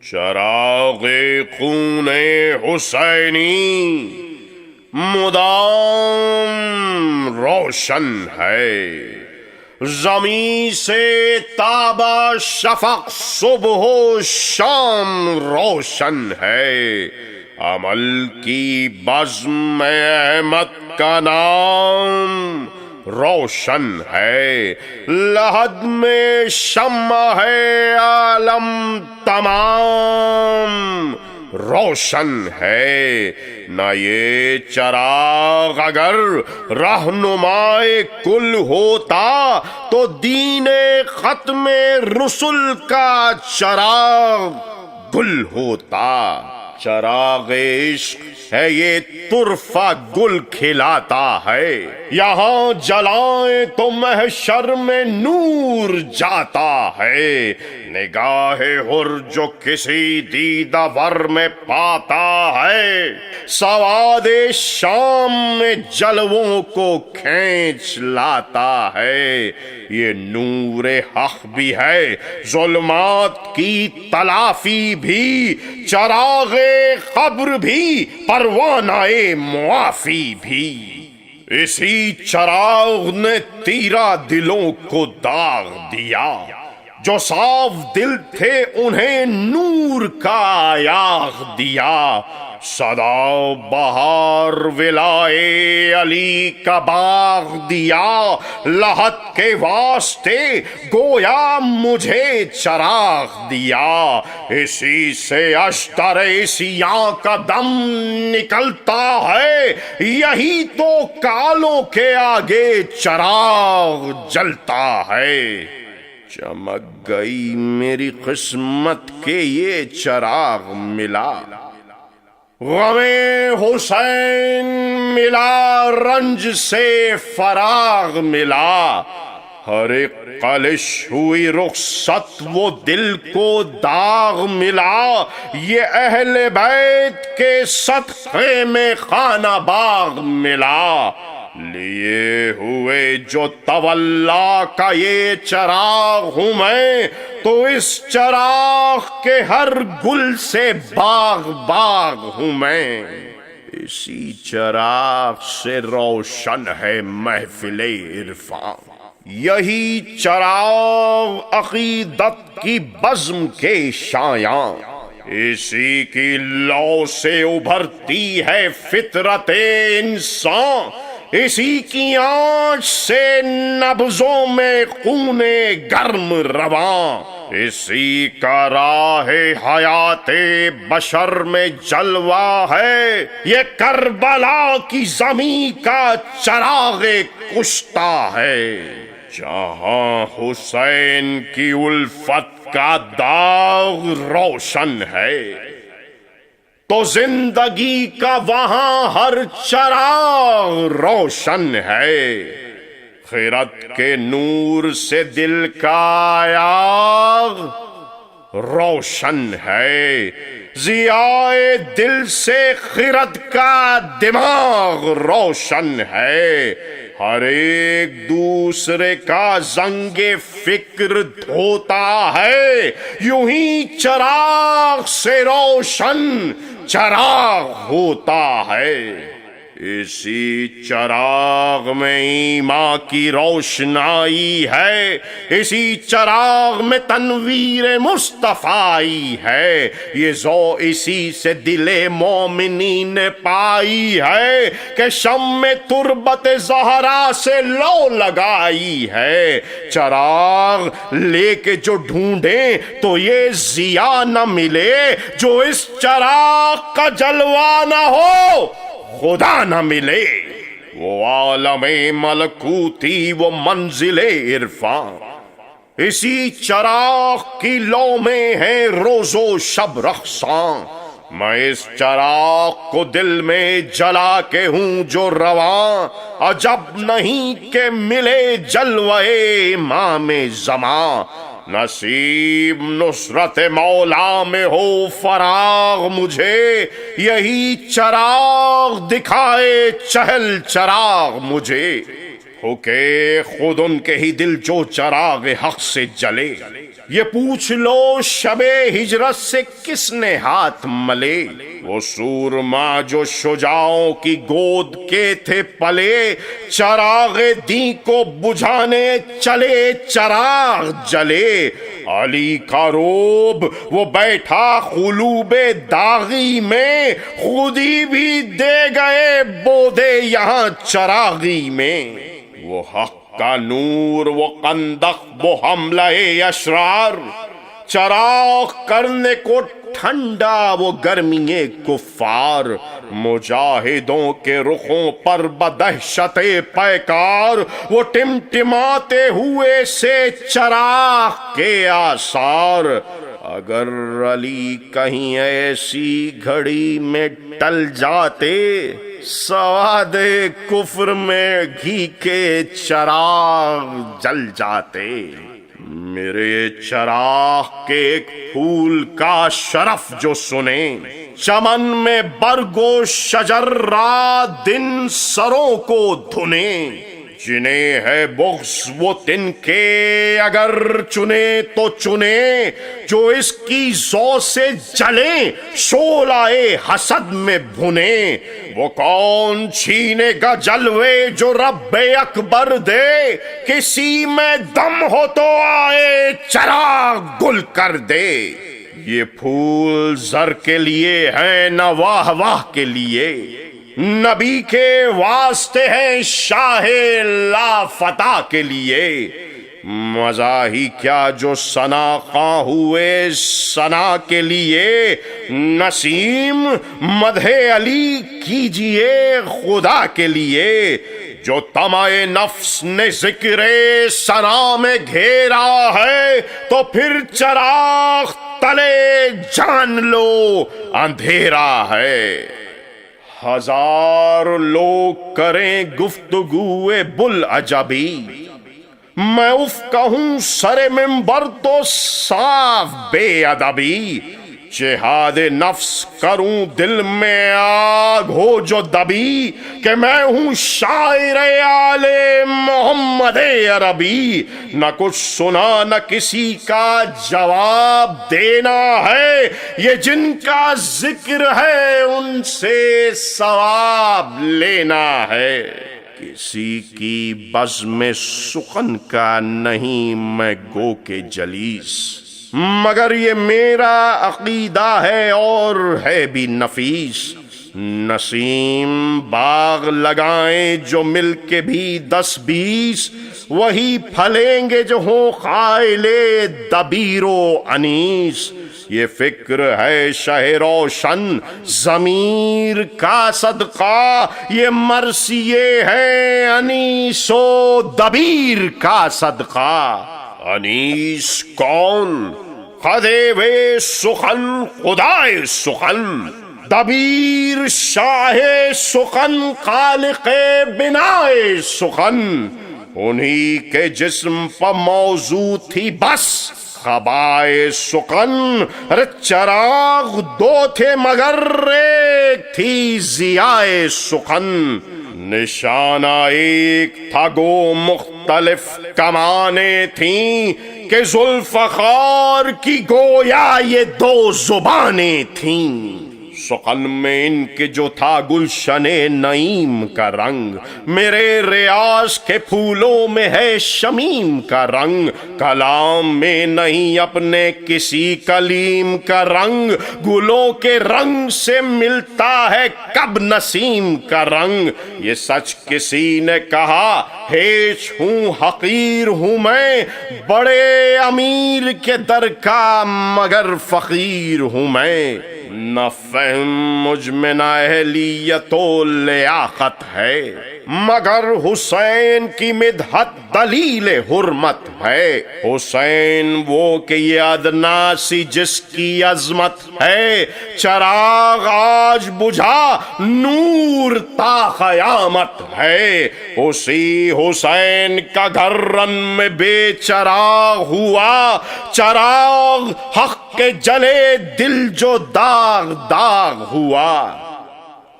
چراغ خون حسینی مدام روشن ہے، زمیں سے تابا شفق صبح و شام روشن ہے، عمل کی بزم احمد کا نام روشن ہے، لحد میں شمع ہے عالم تمام روشن ہے، نہ یہ چراغ اگر رہنمائے کل ہوتا تو دین ختم رسل کا چراغ گل ہوتا۔ چراغ عشق ہے یہ طرفہ گل کھلاتا ہے، یہاں جلائیں تو محشر میں نور جاتا ہے، نگاہ حر جو کسی دیدہ ور میں پاتا ہے، سواد شام میں جلووں کو کھینچ لاتا ہے، یہ نور حق بھی ہے ظلمات کی تلافی بھی، چراغ قبر بھی پروانہ معافی بھی، اسی چراغ نے تیرا دلوں کو داغ دیا، جو صاف دل تھے انہیں نور کا یاغ دیا، صدا بہار ولائے علی کا باغ دیا، لحد کے واسطے گویا مجھے چراغ دیا، اسی سے اشتر سیاہ کا دم نکلتا ہے، یہی تو کالوں کے آگے چراغ جلتا ہے۔ چمک گئی میری قسمت کے یہ چراغ ملا، غم حسین ملا، رنج سے فراغ ملا، ہر ایک قلش ہوئی رخصت وہ دل کو داغ ملا، یہ اہل بیت کے صدقے میں خانہ باغ ملا، لیے ہوئے جو تولا کا یہ چراغ ہوں میں، تو اس چراغ کے ہر گل سے باغ باغ ہوں میں، اسی چراغ سے روشن ہے محفل عرفان، یہی چراغ عقیدت کی بزم کے شایاں، اسی کی لو سے ابھرتی ہے فطرت انسان، اسی کی آنچ سے نبضوں میں خون گرم رواں، اسی کا راہ حیات بشر میں جلوہ ہے، یہ کربلا کی زمین کا چراغ کشتہ ہے، جہاں حسین کی الفت کا داغ روشن ہے، تو زندگی کا وہاں ہر چراغ روشن ہے، خیرت کے نور سے دل کا یاغ روشن ہے، ضیاء دل سے خرد کا دماغ روشن ہے، ہر ایک دوسرے کا زنگ فکر دھوتا ہے، یوں ہی چراغ سے روشن چراغ ہوتا ہے، اسی چراغ میں ایمان کی روشنائی ہے، اسی چراغ میں تنویر مصطفی ہے، یہ ذو اسی سے دل مومنی نے پائی ہے، کہ شمع تربت زہرا سے لو لگائی ہے، چراغ لے کے جو ڈھونڈیں تو یہ ضیاء نہ ملے، جو اس چراغ کا جلوہ نہ ہو خدا نہ ملے، وہ عالم ملکوتی وہ منزل عرفان، اسی چراغ کی لو میں ہے روز و شب رقصاں، میں اس چراغ کو دل میں جلا کے ہوں جو رواں، عجب نہیں کہ ملے جلوہ امام زمان، نصیب نصرت مولا میں ہو فراغ مجھے، یہی چراغ دکھائے چہل چراغ مجھے، ٹھوکے خود ان کے ہی دل جو چراغ حق سے جلے، یہ پوچھ لو شب ہجرت سے کس نے ہاتھ ملے، وہ سورما جو شجاعوں کی گود کے تھے پلے، چراغ دین کو بجھانے چلے چراغ جلے، علی کا روب وہ بیٹھا قلوب داغی میں، خودی بھی دے گئے بودے یہاں چراغی میں، وہ حق کا نور وہ قندق وہ حملہ اشرار، چراغ کرنے کو ٹھنڈا وہ گرمی کفار، مجاہدوں کے رخوں پر بدہشت پیکار، وہ ٹمٹماتے ہوئے سے چراغ کے آثار، اگر علی کہیں ایسی گھڑی میں ٹل جاتے، سواد کفر میں گھی کے چراغ جل جاتے، میرے چراغ کے ایک پھول کا شرف جو سنیں، چمن میں برگ و شجر رات دن سروں کو دھنیں، جنہیں ہے بغض وہ تن کے اگر چنے تو چنے، جو اس کی ذو سے جلیں شعلہ حسد میں بھنیں، وہ کون چھینے گا جلوے جو رب اکبر دے، کسی میں دم ہو تو آئے چراغ گل کر دے، یہ پھول زر کے لیے ہیں نہ واہ واہ کے لیے، نبی کے واسطے ہیں شاہ لا فتح کے لیے، مزہ ہی کیا جو ثنا خواں ہوئے ثنا کے لیے، نسیم مدح علی کیجئے خدا کے لیے، جو طمع نفس نے ذکر ثنا میں گھیرا ہے، تو پھر چراغ تلے جان لو اندھیرا ہے، ہزار لوگ کریں گفتگوئے بلعجبی، میں اف کہوں سر منبر تو صاف بے ادبی، جہاد نفس کروں دل میں آگ ہو جو دبی، کہ میں ہوں شاعر آل محمد عربی، نہ کچھ سنا نہ کسی کا جواب دینا ہے، یہ جن کا ذکر ہے ان سے ثواب لینا ہے، کسی کی بزم سخن کا نہیں میں گو کے جلیس، مگر یہ میرا عقیدہ ہے اور ہے بھی نفیس، نسیم باغ لگائیں جو مل کے بھی 10-20، وہی پھلیں گے جو ہوں قائل دبیر و انیس، یہ فکر ہے شہ روشن ضمیر کا صدقہ، یہ مرثیے ہے انیس و دبیر کا صدقہ، انیس کون خدے وے سخن خدائے سخن، دبیر شاہ سخن خالق بنائے سخن، انہی کے جسم پر موضوع تھی بس خبائے سخن، چراغ دو تھے مگر ایک تھی ضیائے سخن، نشانہ ایک تھا گو مختلف کمانیں تھیں، کہ ذوالفقار کی گویا یہ 2 زبانیں تھیں، سخن میں ان کے جو تھا گلشن نعیم کا رنگ، میرے ریاض کے پھولوں میں ہے شمیم کا رنگ، کلام میں نہیں اپنے کسی کلیم کا رنگ، گلوں کے رنگ سے ملتا ہے کب نسیم کا رنگ، یہ سچ کسی نے کہا ہیچ ہوں حقیر ہوں میں، بڑے امیر کے در کا مگر فقیر ہوں میں، نہ فہم مجھ میں نہ اہلیت و لیاقت ہے، مگر حسین کی مدحت دلیل حرمت ہے، حسین وہ کہ یہ ادنا سی جس کی عظمت ہے، چراغ آج بجھا نور تا قیامت ہے، اسی حسین کا گھر رن میں بے چراغ ہوا، چراغ حق کے جلے دل جو داغ داغ ہوا،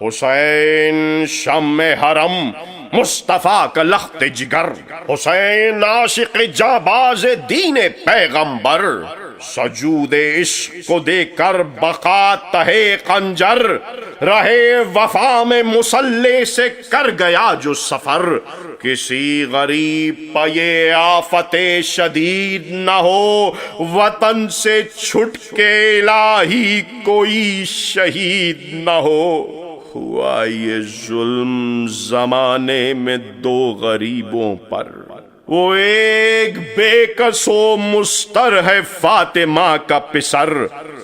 حسین شمع حرم مصطفیٰ کا لخت جگر، حسین عاشق جانباز دین پیغمبر، سجود عشق کو دے کر بقا تہے خنجر، رہے وفا میں مسلح سے کر گیا جو سفر، کسی غریب پہ یہ آفت شدید نہ ہو، وطن سے چھٹ کے الہی کوئی شہید نہ ہو۔ ہوا یہ ظلم زمانے میں دو غریبوں پر، وہ ایک بے کس و مستر ہے فاطمہ کا پسر،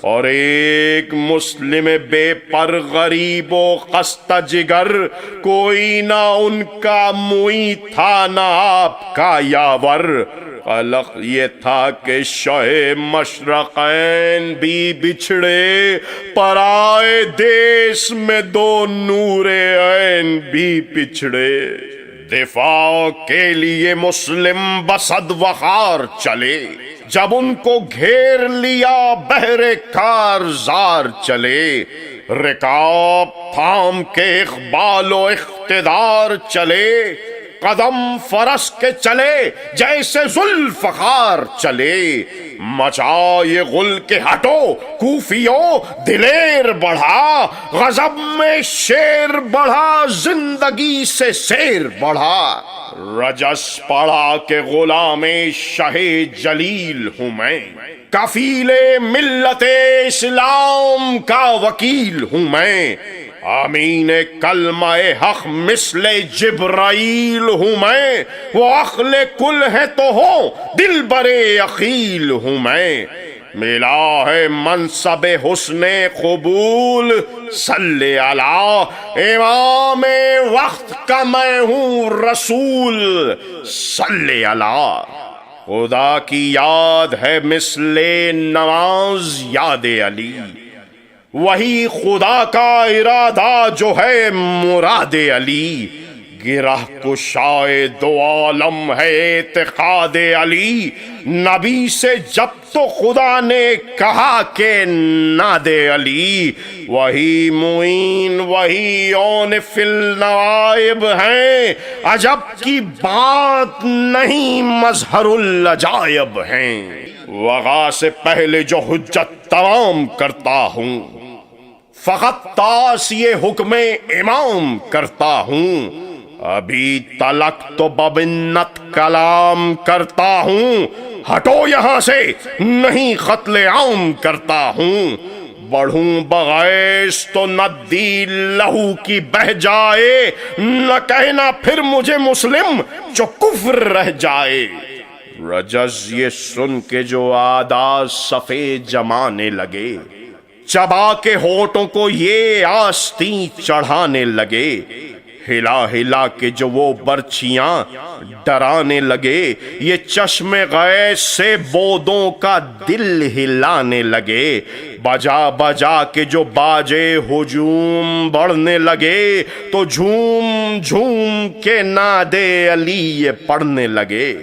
اور ایک مسلم بے پر غریب و خستہ جگر، کوئی نہ ان کا معین تھا نہ آپ کا یاور۔ خلق یہ تھا کہ شہ مشرقین بھی بچھڑے، پرائے دیس میں دو نور عین بھی پچھڑے۔ دفاع کے لیے مسلم بصد وقار چلے، جب ان کو گھیر لیا بحر کارزار چلے، رکاب تھام کے اقبال و اقتدار چلے، قدم فرس کے چلے جیسے ذوالفقار چلے، مچا یہ غل کے ہٹو کوفیوں دلیر بڑھا، غضب میں شیر بڑھا زندگی سے سیر بڑھا، رجس پڑھا کہ غلام شہ جلیل ہوں میں، کفیل ملت اسلام کا وکیل ہوں میں، آمین کلمہ حق مثل جبرائیل ہوں میں، وہ عقل کل ہے تو ہو دل برے عقیل ہوں میں، ملا ہے منصب حسن قبول صلی علی امام وقت کا میں ہوں رسول صلی علی۔ خدا کی یاد ہے مثل نماز یاد علی، وہی خدا کا ارادہ جو ہے مراد علی، گرہ کشائے دو عالم ہے اعتقاد علی، نبی سے جب تو خدا نے کہا کہ ناد علی، وہی معین وہی اون فی النوائب ہیں، عجب کی بات نہیں مظہر العجائب ہیں، وغا سے پہلے جو حجت تمام کرتا ہوں، فقط تاس یہ حکم امام کرتا ہوں، ابھی تلک تو ببنت کلام کرتا ہوں، ہٹو یہاں سے نہیں قتل عام کرتا ہوں، بڑھوں بغیس تو ندی لہو کی بہ جائے، نہ کہنا پھر مجھے مسلم جو کفر رہ جائے۔ رجز یہ سن کے جو عادات صفے جمانے لگے، چبا کے ہونٹوں کو یہ آستیں چڑھانے لگے، ہلا ہلا کے جو وہ برچیاں ڈرانے لگے، یہ چشم غیث سے بودوں کا دل ہلانے لگے، بجا بجا کے جو باجے ہجوم بڑھنے لگے، تو جھوم جھوم کے نادے علی یہ پڑھنے لگے،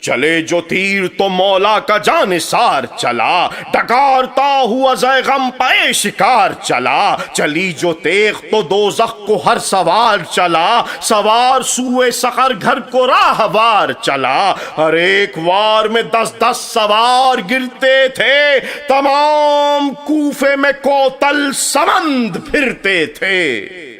چلے جو تیر تو مولا کا جانثار چلا، ڈکارتا ہوا زیغم پہ شکار چلا، چلی جو تیغ تو دوزخ کو ہر سوار چلا، سوار سوئے سقر گھر کو راہوار چلا، ہر ایک وار میں 10 سوار گرتے تھے، تمام کوفے میں کوتل سمند پھرتے تھے،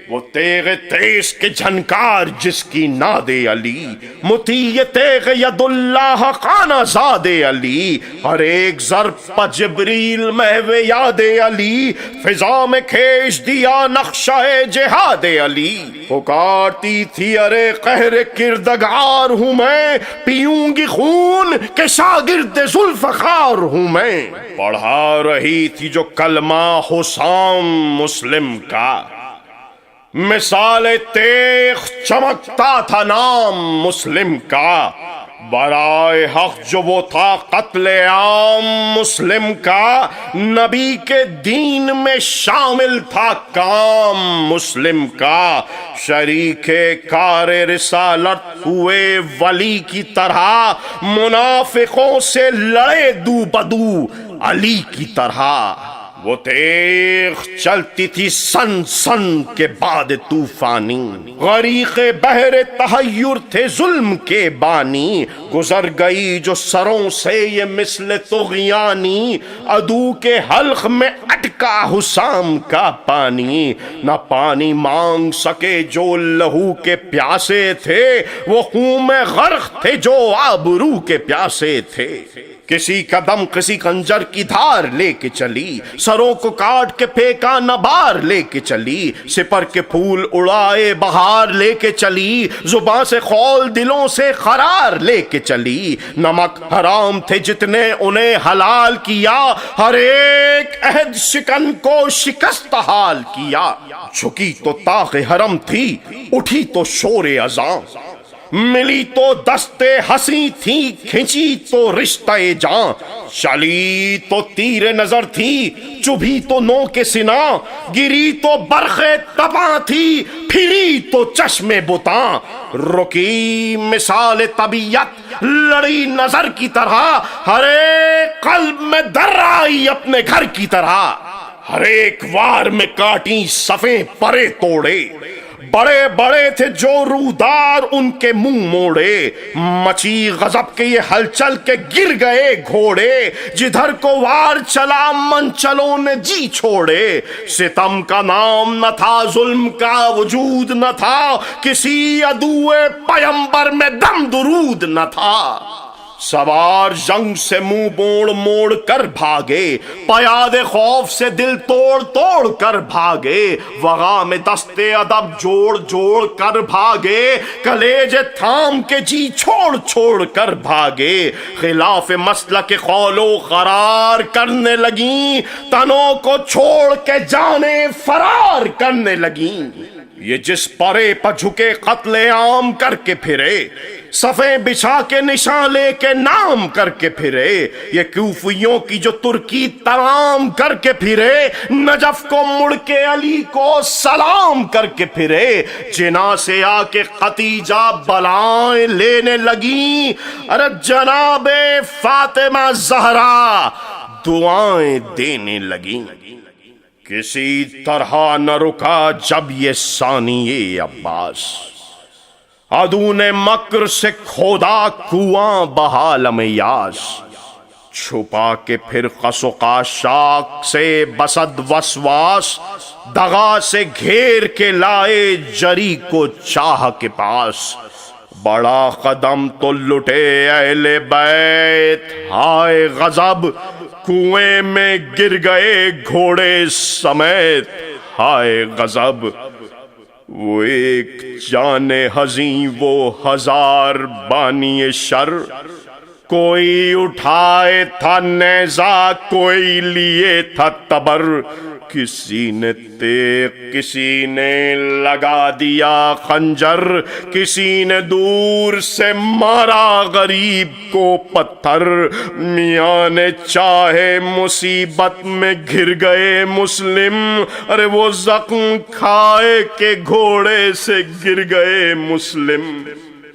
وہ تیغ تیز کے جھنکار جس کی ناد علی، مطیع تیغ ید اللہ خانہ زاد علی، ہر ایک ضرب پہ جبریل محو یاد علی، فضا میں کھینچ دیا نقشہ جہاد علی، پکارتی تھی ارے قہر کردگار ہوں میں، پیوں گی خون کہ شاگرد ذوالفقار ہوں میں، پڑھا رہی تھی جو کلمہ حسام مسلم کا، مثال تیغ چمکتا تھا نام مسلم کا، برائے حق جو وہ تھا قتل عام مسلم کا، نبی کے دین میں شامل تھا کام مسلم کا، شریک کار رسالت ہوئے ولی کی طرح، منافقوں سے لڑے دو بدو علی کی طرح، وہ تیغ چلتی تھی سن سن کے بعد طوفانی، غریق بحر تحیر تھے ظلم کے بانی، گزر گئی جو سروں سے یہ مثل طغیانی، عدو کے حلق میں اٹکا حسام کا پانی، نہ پانی مانگ سکے جو لہو کے پیاسے تھے، وہ خون میں غرق تھے جو آبرو کے پیاسے تھے۔ کسی قدم کسی خنجر کی دھار لے کے چلی، سروں کو کاٹ کے پھینکا نبار لے کے چلی، سپر کے پھول اڑائے بہار لے کے چلی، زباں سے خول دلوں سے قرار لے کے چلی، نمک حرام تھے جتنے انہیں حلال کیا، ہر ایک عہد شکن کو شکست حال کیا، جھکی تو طاق حرم تھی، اٹھی تو شور اذاں، ملی تو دستے ہنسی تھی، کھینچی تو رشتہ جاں، چلی تو تیر نظر تھی، چبھی تو نو کے سنا، گری تو برق تباں تھی، پھری تو چشم بتاں، رکی مثال طبیعت لڑی نظر کی طرح، ہر ایک قلب میں در آئی اپنے گھر کی طرح، ہر ایک وار میں کاٹی صفیں پرے توڑے، بڑے بڑے تھے جو رودار ان کے منہ موڑے، مچی غضب کے یہ ہلچل کے گر گئے گھوڑے، جدھر کو وار چلا منچلوں نے جی چھوڑے، ستم کا نام نہ تھا ظلم کا وجود نہ تھا، کسی عدو پیمبر میں دم درود نہ تھا، سوار جنگ سے منہ موڑ موڑ کر بھاگے، پیاد خوف سے دل توڑ توڑ کر بھاگے، وغا میں دستے ادب جوڑ جوڑ کر بھاگے، کلیجے تھام کے جی چھوڑ چھوڑ کر بھاگے، خلاف مسلک قول و قرار کرنے لگیں، تنوں کو چھوڑ کے جانے فرار کرنے لگیں، یہ جس پرے پر جھکے قتل عام کر کے پھرے، صفیں بچھا کے نشان لے کے نام کر کے پھرے، یہ کوفیوں کی جو ترکی تمام کر کے پھرے، نجف کو مڑ کے علی کو سلام کر کے پھرے، جنا سے آ کے ختیجہ بلائیں لینے لگیں، ارے جناب فاطمہ زہرا دعائیں دینے لگیں، کسی طرح نہ رکا جب یہ ثانی عباس، عدو نے مکر سے کھودا کنواں بحالم یاس، چھپا کے پھر قصقا شاک سے بسد وسواس، دغا سے گھیر کے لائے جری کو چاہ کے پاس، بڑا قدم تو لٹے اہل بیت، ہائے غضب کنویں میں گر گئے گھوڑے سمیت، ہائے غضب وہ ایک جان حزیں وہ ہزار بانی شر، کوئی اٹھائے تھا نیزہ کوئی لیے تھا تبر، کسی نے تیغ کسی نے لگا دیا خنجر، کسی نے دور سے مارا غریب کو پتھر، میاں نے چاہے مصیبت میں گر گئے مسلم، ارے وہ زخم کھائے کے گھوڑے سے گر گئے مسلم،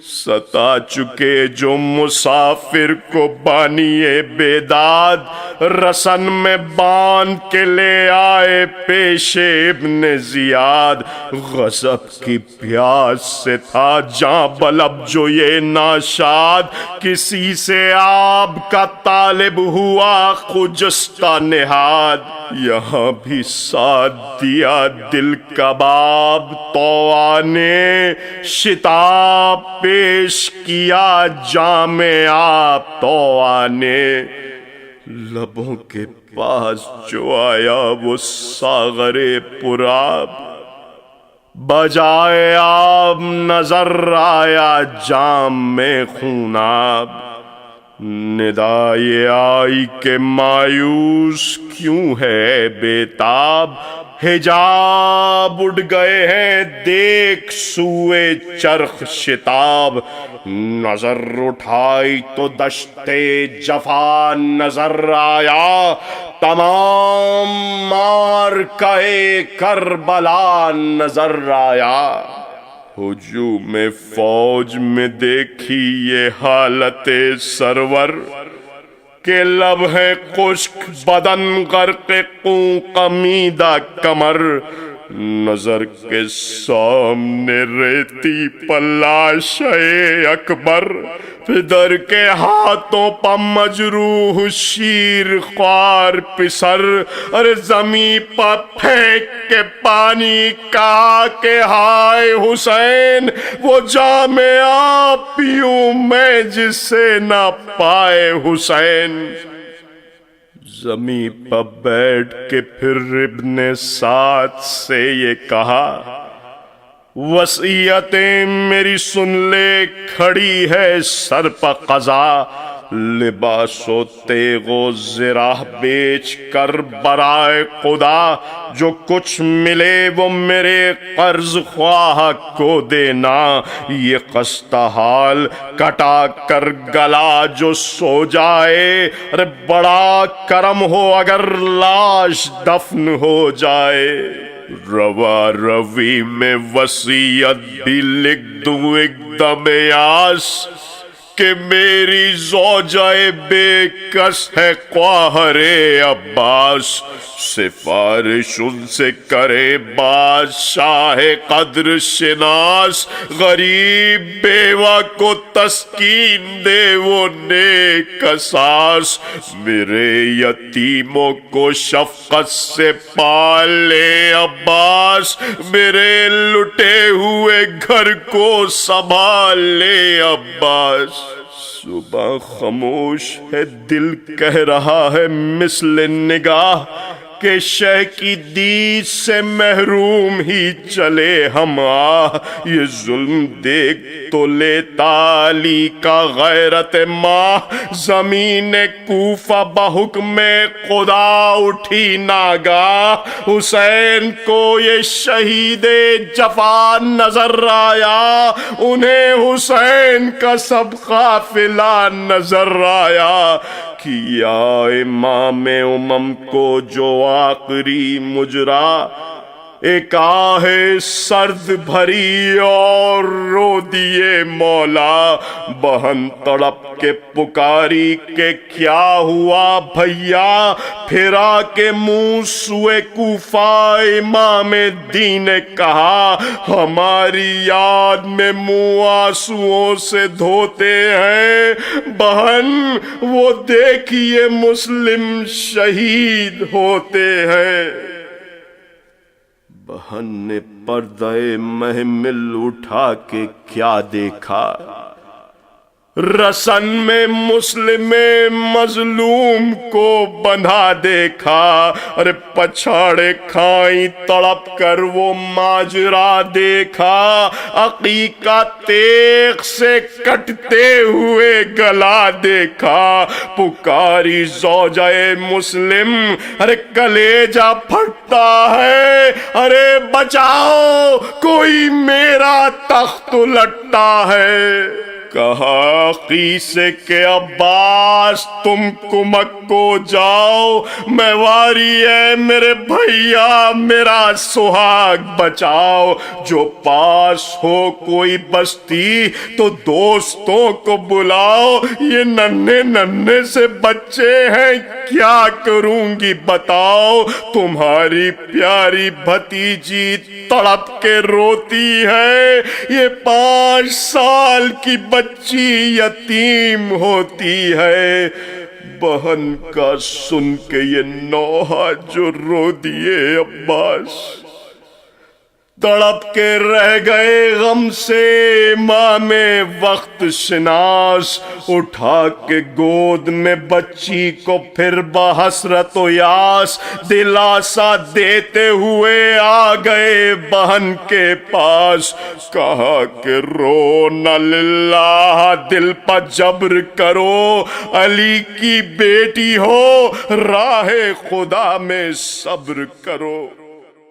ستا چکے جو مسافر کو بانی بیداد، رسن میں باندھ کے لے آئے پیش ابن زیاد، غضب کی پیاس سے تھا جاں بلب جو یہ ناشاد، کسی سے آب کا طالب ہوا خجستہ نہاد، یہاں بھی ساتھ دیا دل کباب طوع نے، شتاب پیش کیا جام آب طوع نے، لبوں کے پاس جو آیا وہ ساغر پرآب، بجائے آب نظر آیا جام میں خوناب، ندا یہ آئی کہ مایوس کیوں ہے بےتاب، حجاب اڑ گئے ہیں دیکھ سوئے چرخ شتاب، نظر اٹھائی تو دشتے جفا نظر آیا، تمام مارکے کربلا نظر آیا، ہجوم فوج میں دیکھی یہ حالت سرور، کہ لب ہے خشک بدن غرق خون قمیدہ کمر، نظر کے سامنے ریتی پلاشے اکبر، پدر کے ہاتھوں پا مجروح شیر خوار پسر، ارے زمین پا پھینک کے پانی کا کہ ہائے حسین، وہ جام آپ پیوں میں جس سے نہ پائے حسین۔ زمین پر بیٹھ کے پھر ابن سعد سے یہ کہا، وصیتیں میری سن لے، کھڑی ہے سر پہ قضا، لباس و تیغ و زرہ بیچ کر برائے خدا، جو کچھ ملے وہ میرے قرض خواہ کو دینا، یہ خستہ حال کٹا کر گلا جو سو جائے، ارے بڑا کرم ہو اگر لاش دفن ہو جائے۔ روا روی میں وصیت بھی لکھ دوں ایک دم یاس، کہ میری زوجہ بے کس ہے خواہر عباس، سفارش ان سے کرے بادشاہ قدر شناس، غریب بیوہ کو تسکین دے وہ نیک اساس، میرے یتیموں کو شفقت سے پال لے عباس، میرے لٹے ہوئے گھر کو سنبھال لے عباس۔ صبح خاموش ہے دل کہہ رہا ہے مثل نگاہ، کہ شہ کی دید سے محروم ہی چلے ہم آہ، یہ ظلم دیکھ تو لیتا علی کا غیرت ماہ، زمین کوفہ بحکم خدا اٹھی ناگاہ، حسین کو یہ شہید جفا نظر آیا، انہیں حسین کا سب قافلہ نظر آیا، کیا امام امم کو جو آخری مجرا، ایک آہ سرد بھری اور رو دیے مولا، بہن تڑپ کے پکاری کہ کیا ہوا بھیا، پھرا کے منہ سوئے کوفہ امام دین نے کہا، ہماری یاد میں منہ آنسوؤں سے دھوتے ہیں، بہن وہ دیکھیے مسلم شہید ہوتے ہیں۔ بہن نے پردہ محمل اٹھا کے کیا دیکھا، رسن میں مسلم مظلوم کو بندھا دیکھا، ارے پچھاڑے کھائیں تڑپ کر وہ ماجرا دیکھا، عقیقہ تیغ سے کٹتے ہوئے گلا دیکھا، پکاری زوجہ مسلم، ارے کلیجہ پھٹتا ہے، ارے بچاؤ کوئی میرا تخت لٹتا ہے۔ کہا عقی سے کہ عباس تم کمک کو جاؤ، میں واری ہے میرے بھیا میرا سہاگ بچاؤ، جو پاس ہو کوئی بستی تو دوستوں کو بلاؤ، یہ ننھے ننھے سے بچے ہیں کیا کروں گی بتاؤ، تمہاری پیاری بھتیجی تڑپ کے روتی ہے، یہ 5 سال کی بچی یتیم ہوتی ہے۔ بہن کا سن کے یہ نوحہ جو رو دیے عباس، تڑپ کے رہ گئے غم سے امام وقت شناس، اٹھا کے گود میں بچی کو پھر بحسرت و یاس، دلاسا دیتے ہوئے آ گئے بہن کے پاس، کہا کہ رو نہ للہ دل پہ جبر کرو، علی کی بیٹی ہو راہ خدا میں صبر کرو۔